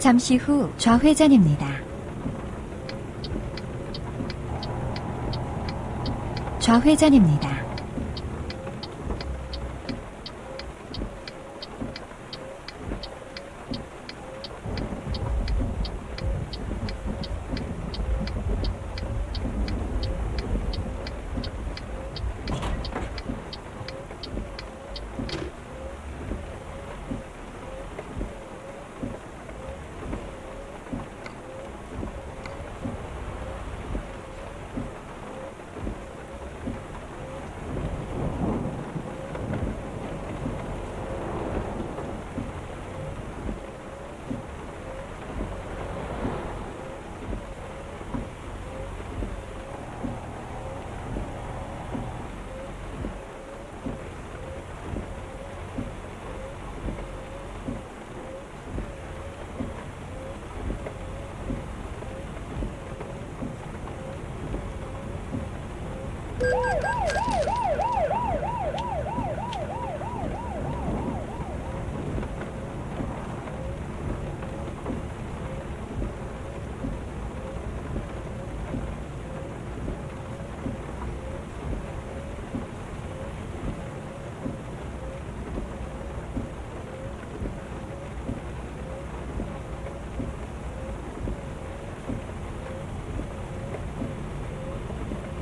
잠시 후 좌회전입니다. 좌회전입니다.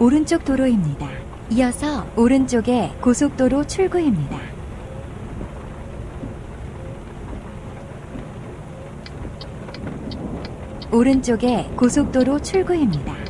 오른쪽 도로입니다. 이어서 오른쪽에 고속도로 출구입니다. 오른쪽에 고속도로 출구입니다.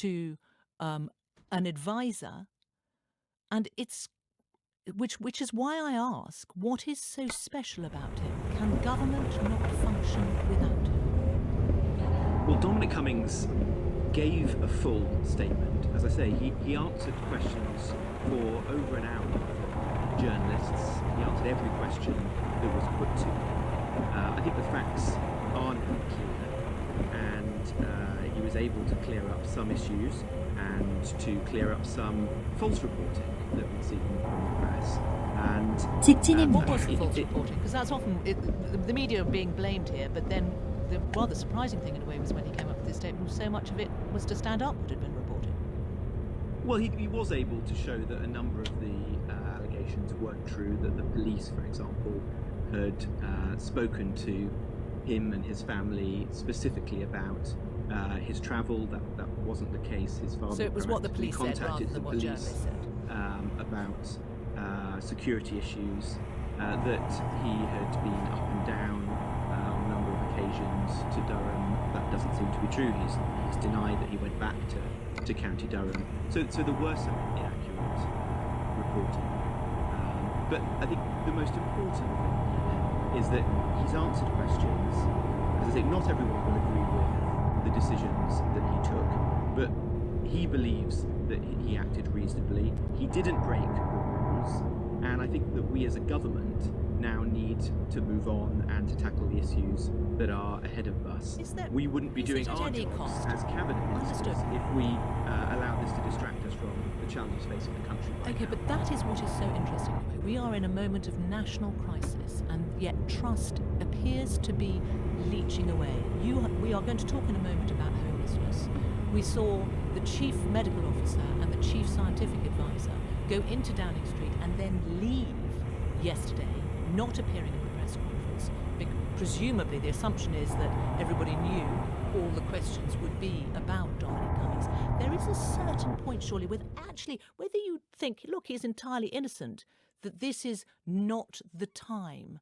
To an advisor, and it's which is why I ask, what is so special about him? Can government not function without him? Well, Dominic Cummings gave a full statement. As I say, he answered questions for over an hour from journalists. He answered every question that was put to him. I think the facts aren't clear, and he was able to clear up some issues and to clear up some false reporting that we'd seen in the press. And 직진입니다. What was the false reporting? Because that's often the media are being blamed here, but then the rather surprising thing in a way was when he came up with this statement, so much of it was to stand up what had been reported. Well, he was able to show that a number of the allegations weren't true, that the police, for example, had spoken to him and his family specifically about his travel. That wasn't the case. His father So it was what the police said rather contacted the than what police journalists said. about security issues, that he had been up and down on a number of occasions to Durham. That doesn't seem to be true. He's denied that he went back to County Durham. So there were some inaccurate reporting. But I think the most important thing here is that he's answered questions. As I say, not everyone will agree with the decisions that he took, but he believes that he acted reasonably. He didn't break the rules, and I think that we as a government now need to move on and to tackle the issues that are ahead of us. We wouldn't be doing our jobs as cabinet ministers if we allow this to distract us from the challenges facing the country right Okay, now. but that is what is so interesting. We are in a moment of national crisis, and yet trust appears to be leaching away. We are going to talk in a moment about homelessness. We saw the chief medical officer and the chief scientific advisor go into Downing Street and then leave yesterday, not appearing at the press conference, presumably the assumption is that everybody knew all the questions would be about Dominic Cummings. There is a certain point, surely, with actually, whether you think, look, he's entirely innocent, that this is not the time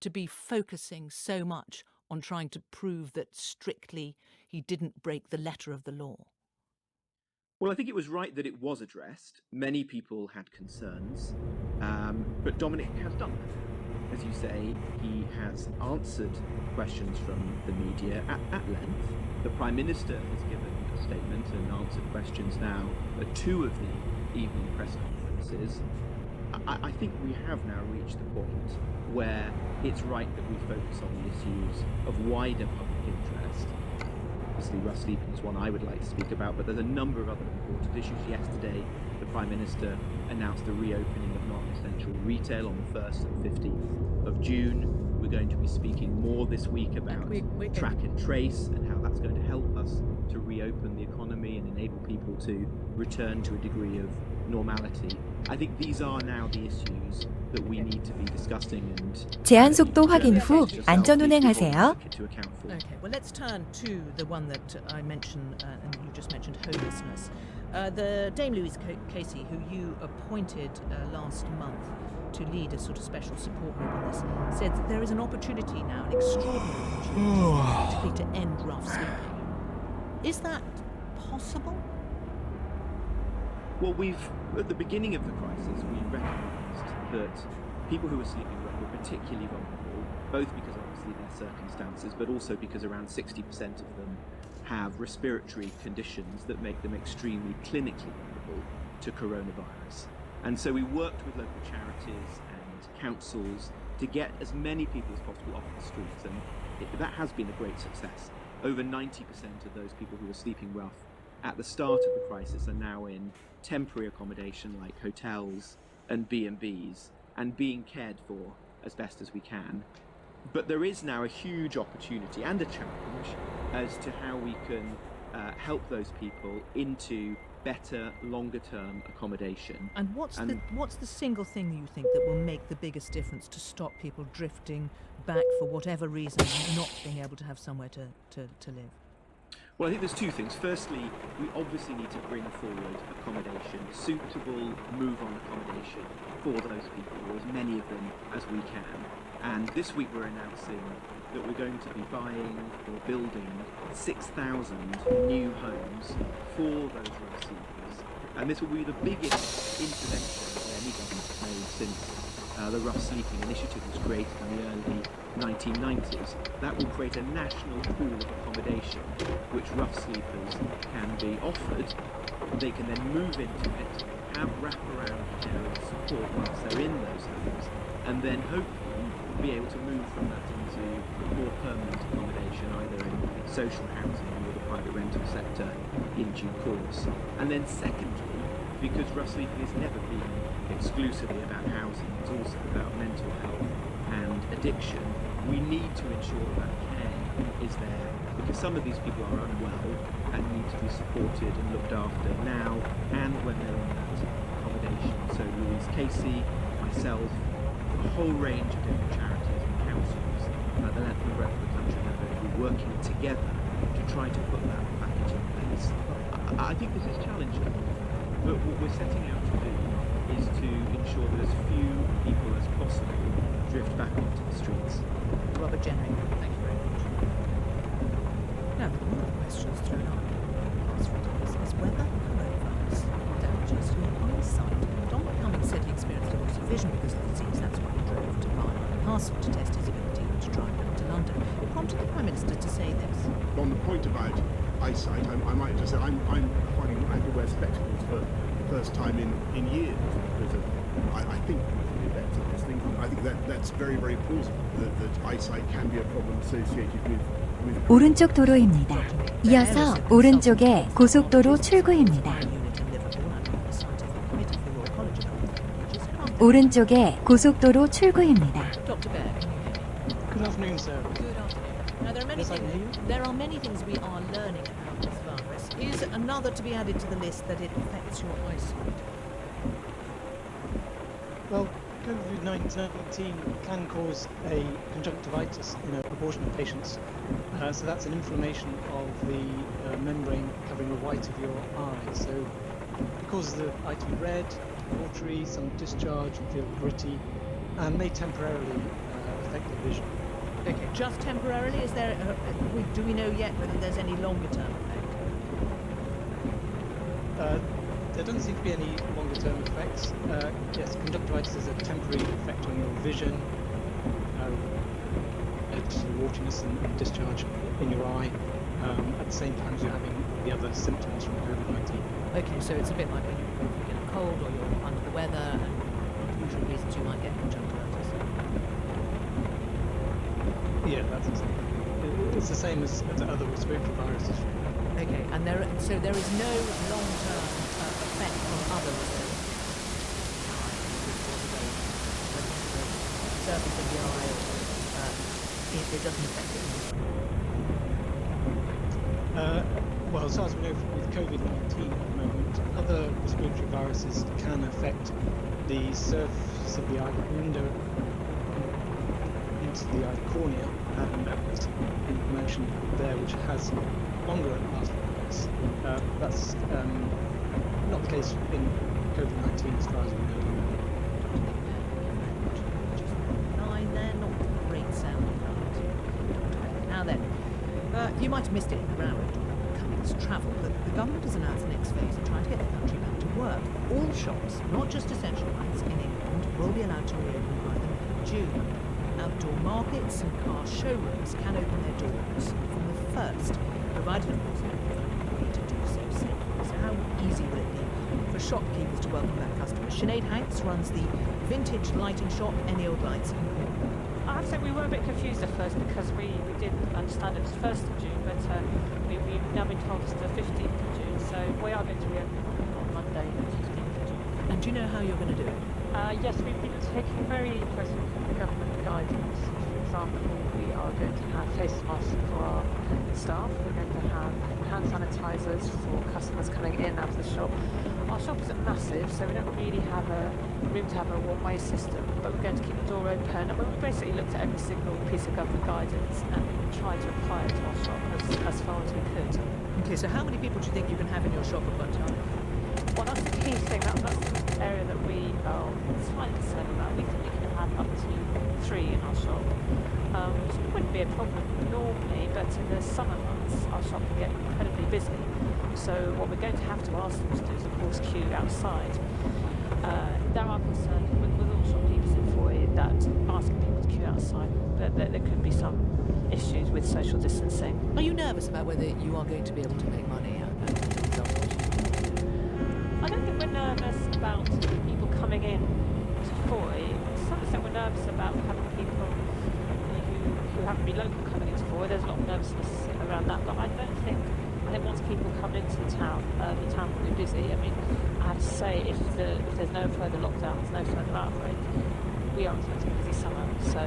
to be focusing so much on trying to prove that strictly he didn't break the letter of the law. Well, I think it was right that it was addressed. Many people had concerns, but Dominic has done that. As you say, he has answered questions from the media at length. The Prime Minister has given a statement and answered questions now at 2 of the evening press conferences. I think we have now reached the point where it's right that we focus on the issues of wider public interest. Obviously, Rough sleeping is one I would like to speak about, but there's a number of other important issues. Yesterday, the Prime Minister announced the reopening of non-essential retail on the 1st and 15th of June. We're going to be speaking more this week about track and trace and how that's going to help us to reopen the economy and enable people to return to a degree of normality. I think these are now the issues that we need to be discussing and 제한 속도 확인 후 안전 운행하세요. Okay, well, let's turn to the one that I mentioned, and you just mentioned, homelessness. The Dame Louise Casey, who you appointed last month to lead a sort of special support group on this, said that there is an opportunity now, an extraordinary opportunity, particularly to end rough sleeping. Is that possible? Well, at the beginning of the crisis, we recognised that people who were sleeping rough were particularly vulnerable, both because obviously their circumstances, but also because around 60% of them have respiratory conditions that make them extremely clinically vulnerable to coronavirus. And so we worked with local charities and councils to get as many people as possible off the streets, and that has been a great success. Over 90% of those people who were sleeping rough at the start of the crisis are now in temporary accommodation like hotels and B&Bs and being cared for as best as we can. But there is now a huge opportunity and a challenge as to how we can help those people into better, longer-term accommodation. And what's the single thing you think that will make the biggest difference to stop people drifting back for whatever reason, not being able to have somewhere to live? Well, I think there's 2 things. Firstly, we obviously need to bring forward accommodation, suitable move-on accommodation for those people, or as many of them as we can. And this week we're announcing that we're going to be buying or building 6,000 new homes for those rough sleepers. And this will be the biggest intervention that any government has made since the rough sleeping initiative was created in the early 1990s. That will create a national pool of accommodation which rough sleepers can be offered. They can then move into it, have wraparound care and support whilst they're in those homes, and then hopefully be able to move from that into more permanent accommodation, either in social housing or the private rental sector in due course. And then secondly, because rough sleeping has never been exclusively about housing, it's also about mental health and addiction, we need to ensure that care is there, because some of these people are unwell and need to be supported and looked after now and when they're in that accommodation. So Louise Casey, myself, a whole range of different charities and councils, the length and breadth of the country now, are going to be working together to try to put that package in place. I think this is challenging, but what we're setting out to do is to ensure that as few people as possible drift back onto the streets. Robert Jenrick, thank you very much. Now, one of the questions thrown up in the past few days is whether coronavirus damages your eyesight. Dominic Cummings said he experienced a loss of vision because of the disease. That's why he drove to buy a parcel to test his ability to drive back to London. It prompted the Prime Minister to say this. On the point about eyesight, I might just say I'm finding I have to wear spectacles for the first time in years. Because I think the effects of this thing. I think that's very, very plausible that eyesight can be a problem associated with 오른쪽 도로입니다. 이어서 오른쪽에 고속도로 출구입니다. 오른쪽에 고속도로 출구입니다. Good afternoon, sir. Good afternoon. Now, there are many things we are learning about this virus. Is another to be added to the list that it affects your eyesight? Well, COVID-19 can cause a conjunctivitis in a proportion of patients. So that's an inflammation of the membrane covering the white of your eye. So it causes the eye to be red, watery, some discharge, and feel gritty, and may temporarily affect the vision. Okay, just temporarily? Is there? Do we know yet whether there's any longer term effect? There doesn't seem to be any longer term effects. Yes, conjunctivitis is a temporary effect on your vision, wateriness and discharge in your eye, at the same time as you're having the other symptoms from COVID-19. Okay, so it's a bit like when you get a cold or you're under the weather, and usual reasons you might get conjunctivitis. Yeah, that's exactly. It's the same as other respiratory viruses. Okay, and there is no long-term effect on other respiratory the surface of the eye, it doesn't affect it. Well, as far as we know with COVID-19 at the moment, other respiratory viruses can affect the surface of the eye, the window into the eye cornea, and that's inflammation there which has longer lasting effects. That's not the case in COVID-19 as far as we know. Nine there, not great sounding. Now then, you might have missed it in the round Cummings travel, but the government has announced the next phase of trying to get the country back to work. All shops, not just essential ones, in England will be allowed to reopen by the middle of June. Outdoor markets and car showrooms can open their doors from the 1st, provided of course they're free to do so safely. So how easy will it be for shopkeepers to welcome back customers? Sinead Hanks runs the vintage lighting shop Any Old Lights in Cornwall. I have to say we were a bit confused at first because we didn't understand it was 1st of June, but we've now been told it's the 15th of June, so we are going to reopen on Monday, the 15th of June. And do you know how you're going to do it? Yes, we've been taking very close look at the government guidance. For example, we are going to have face masks for our staff, we're going to have hand sanitisers for customers coming in and out of the shop. Our shop isn't massive, so we don't really have a room to have a one-way system, but we're going to keep the door open, and we basically looked at every single piece of government guidance and tried to apply it to our shop as far as we could. Okay, so how many people do you think you can have in your shop at one time? Well, that's the key thing. That's the area that we are slightly concerned about. We think we can have up to 3 in our shop, which wouldn't be a problem normally, but in the summer months our shop can get incredibly busy. So what we're going to have to ask them to do is, of course, queue outside. There are concerns with all shopkeepers in Foy that asking people to queue outside, that there could be some issues with social distancing. Are you nervous about whether you are going to be able to make money out of it? I don't think we're nervous about people coming in to Foy. To some extent we're nervous about having people who happen to be local coming into Foy. There's a lot of nervousness around that, but I think once people come into the town will be busy. I mean, I have to say, if there's no further lockdowns, no further outbreak, we are expecting a busy summer. So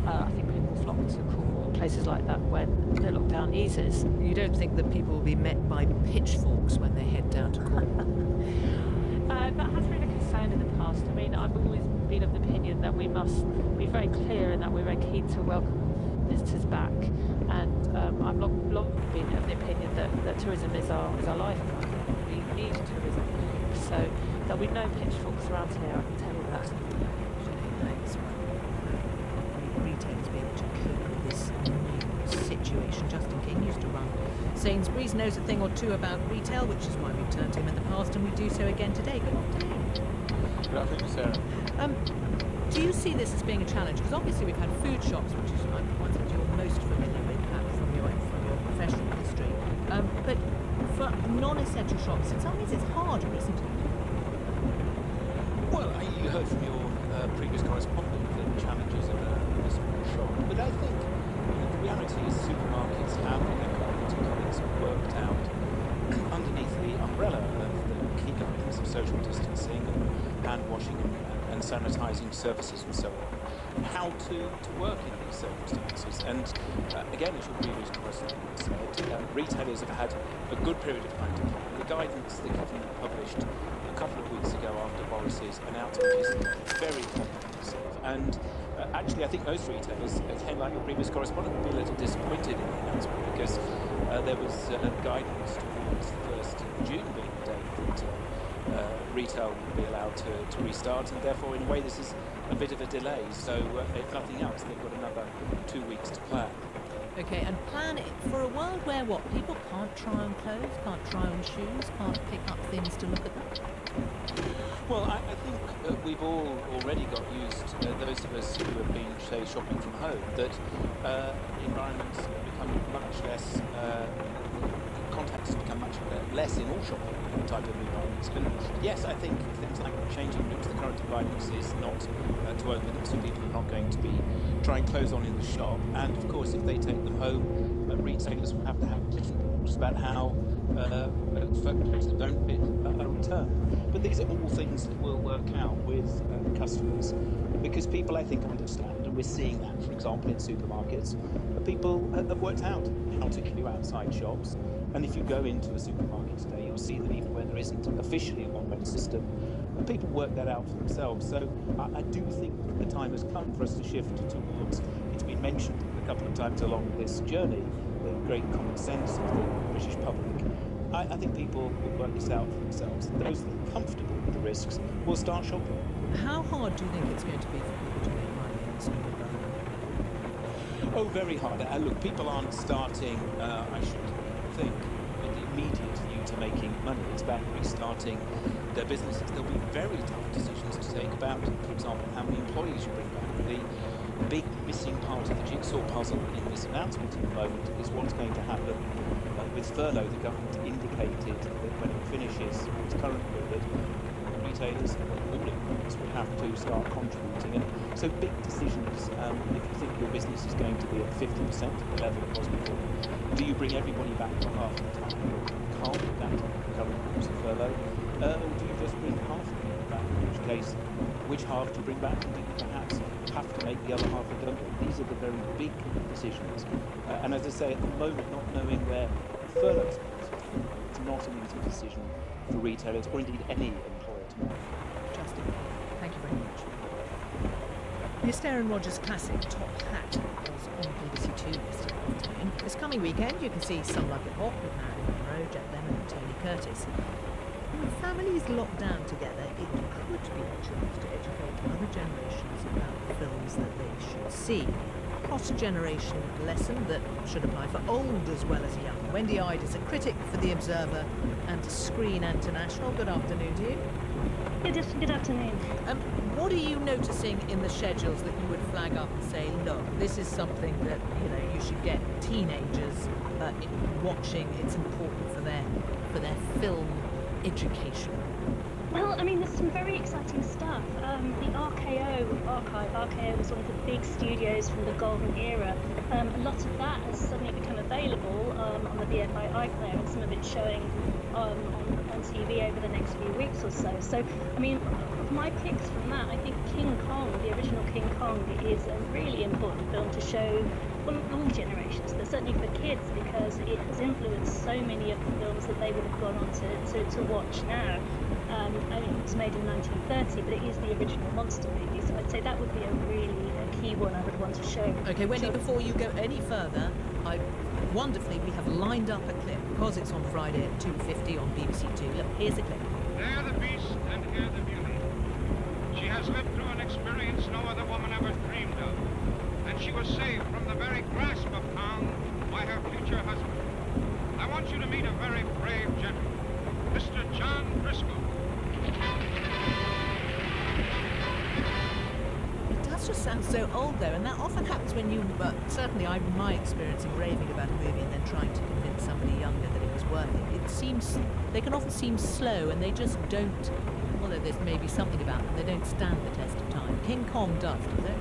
I think people will flock to Cornwall, places like that, when the lockdown eases. You don't think that people will be met by pitchforks when they head down to Cornwall? That has been a concern in the past. I mean, I've always been of the opinion that we must be very clear and that we're very keen to welcome visitors back. And I've long been of the opinion that tourism is our lifeline. We need tourism. So there'll be no pitchforks around here, I can tell you that. Retailers be able to cope with this new situation. Justin King used to run Sainsbury's, knows a thing or two about retail, which is why we've turned to him in the past, and we do so again today. Good afternoon. Good afternoon, Sarah. Do you see this as being a challenge? Because obviously we've had food shops, which is one that you're most familiar with, perhaps from your professional history. But for non-essential shops, in some ways it's harder, isn't it? Well, you heard from your previous correspondent the challenges of a small shop, but I think the reality is supermarkets have, in their corporate economics, worked out underneath the umbrella of the key guidance of social distancing and hand washing and sanitising services and so on. how to work in these circumstances. And again, as your previous correspondent said, retailers have had a good period of time to plan. The guidance that government published a couple of weeks ago after Boris's announcement is very comprehensive. And actually, I think most retailers, again, like your previous correspondent, will be a little disappointed in the announcement because there was guidance towards the 1st of June being the date that retail will be allowed to restart, and therefore, in a way, this is a bit of a delay. So, if nothing else, they've got another 2 weeks to plan. Okay, and plan it for a world where what? People can't try on clothes, can't try on shoes, can't pick up things to look at them? Well, I think we've all already got used, those of us who have been, say, shopping from home, that environments become much less, contacts become much less in all shopping type of environments. And yes, I think things like changing rooms, the current guidance is not to open them, so people are not going to be trying clothes on in the shop. And of course, if they take them home, retailers will have to have different rules about how clothes that don't fit are returned. But these are all things that will work out with customers, because people, I think, understand, and we're seeing that, for example, in supermarkets. People have worked out how to queue outside shops, and if you go into a supermarket today, you'll see that even where there isn't officially a one-way system, people work that out for themselves. So I do think the time has come for us to shift towards, it's been mentioned a couple of times along this journey, the great common sense of the British public. I think people will work this out for themselves. Those that are comfortable with the risks will start shopping. How hard do you think it's going to be for people to make money in this new environment? Oh, very hard. Look, people aren't starting, I should think, with the immediate view to making money. It's about restarting their businesses. There'll be very tough decisions to take about, for example, how many employees you bring back. The big missing part of the jigsaw puzzle in this announcement at the moment is what's going to happen with furlough. The government indicated that when it finishes its current period, retailers, all employees will have to start contributing. And so big decisions, if you think your business is going to be at 50% of the level it was before, do you bring everybody back for half the time? You can't do that on the current rules of furlough. Or do you just bring half of them back, in which case, which half do you bring back, and do you perhaps have to make the other half redundant? These are the very big decisions. And as I say, at the moment, not knowing where furlough is going, it's not an easy decision for retailers, or indeed any employer to make. Justin, thank you very much. The Astaire and Rogers Classic Top Hat was on BBC Two yesterday afternoon. This coming weekend, you can see Some Like It Hot with Marilyn Monroe, Jet Lemmon and Tony Curtis. When families locked down together, it could be a chance to educate other generations about the films that they should see. Cross-generation lesson that should apply for old as well as young. Wendy Ide is a critic for The Observer and Screen International. Good afternoon to you. Good afternoon. What are you noticing in the schedules that you would flag up and say, look, this is something that you should get teenagers watching. It's important for their film education. Well, I mean, there's some very exciting stuff. The RKO archive. RKO was one of the big studios from the golden era. A lot of that has suddenly become available on the BFI iPlayer, and some of it's showing on TV over the next few weeks or so. So, I mean, my picks from that, I think King Kong, the original King Kong, is a really important film to show, well, all generations, but certainly for kids, because it has influenced so many of the films that they would have gone on to watch now. I mean, it was made in 1930, but it is the original monster movie, so I'd say that would be a really key one I would want to show. Okay, Wendy, before you go any further, wonderfully we have lined up a clip, because it's on Friday at 2:50 on BBC Two. Look, here's a clip. There the beast and here the beauty. She has lived through an experience no other woman ever dreamed of, and she was saved from the very grasp of Kong by her future husband. I want you to meet a very brave gentleman, Mr. John Driscoll. It does just sound so old, though, and that often happens when you, certainly my experience in raving about a movie and then trying to convince somebody younger that it was worth it, they can often seem slow, and they just don't, although there's maybe something about them, they don't stand the test of time. King Kong does it?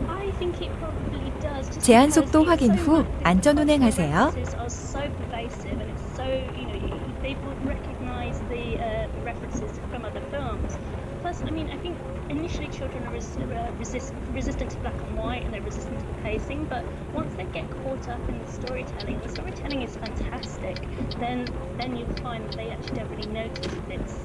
I think it probably does. Just 제한 because 속도 it's 확인 so 후 much- the 안전 cultural 운행하세요. references are so pervasive, and it's so, they would recognise the references from other films. Plus, I mean, I think initially children are resistant to black and white and they're resistant to the pacing, but once they get caught up in the storytelling is fantastic, then you'll find that they actually don't really notice that it's,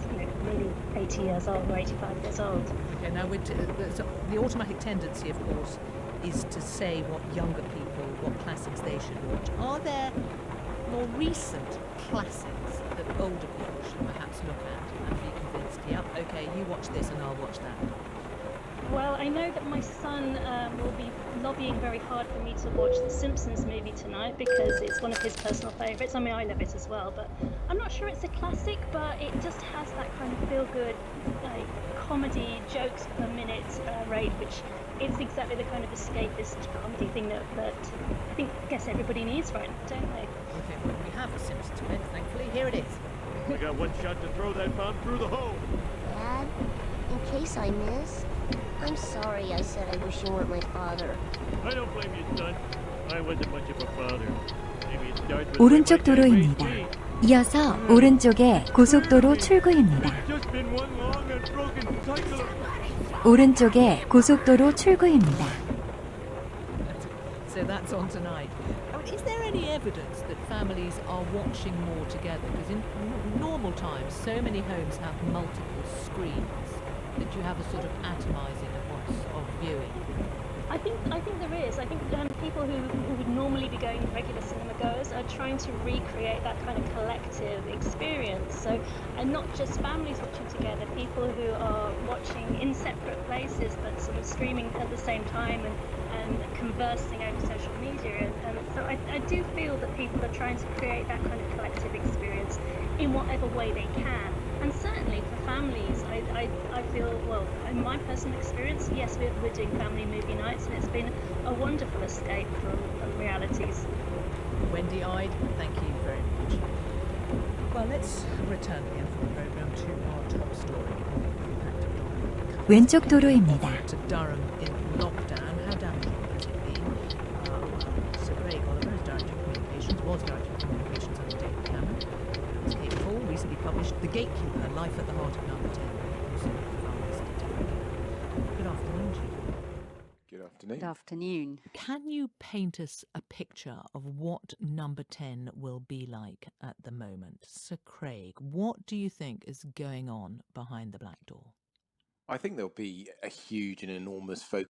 really 80 years old or 85 years old. Okay, now the automatic tendency, of course, is to say what younger people, what classics they should watch. Are there more recent classics that older people should perhaps look at and be convinced, yep, okay, you watch this and I'll watch that? Well, I know that my son will be lobbying very hard for me to watch the Simpsons movie tonight because it's one of his personal favourites. I mean, I love it as well, but I'm not sure it's a classic, but it just has that kind of feel-good, like, comedy, jokes per minute rate, which is exactly the kind of escapist comedy thing that I guess everybody needs right now, don't they? Okay, well, we have a Simpsons bit, thankfully. Here it is. I got one shot to throw that bomb through the hole. Dad, in case I miss, I'm sorry I said I wish you weren't my father. I don't blame you, son. I wasn't much of a father. Maybe it starts with 오른쪽 도로입니다. 이어서 오른쪽에 고속도로 출구입니다. just been one long and broken cycle of... 오른쪽에 고속도로 출구입니다. So that's on tonight. I mean, is there any evidence that families are watching more together? Because in normal times, so many homes have multiple screens that you have a sort of atomising of viewing. I think there is. I think people who would normally be going regular cinema goers are trying to recreate that kind of collective experience. So, and not just families watching together, people who are watching in separate places but sort of streaming at the same time and conversing over social media. And so I do feel that people are trying to create that kind of collective experience in whatever way they can. And certainly for families, I feel, well, in my personal experience, yes, we're doing family movie nights and it's been a wonderful escape from realities. Wendy-eyed, thank you very much. Well, let's return again for the programme to our top story. 왼쪽 도로입니다. To Durham in lockdown. How damaging has it been? Sir Craig Oliver is Director of Communications, was Director of Communications under David Cameron. As Kate Paul recently published The Gatekeeper, Life at the Heart of Number 10. Good afternoon, Judy. Good afternoon. Good afternoon. Can you paint us a picture of what Number 10 will be like at the moment? Sir Craig, what do you think is going on behind the black door? I think there'll be a huge and enormous focus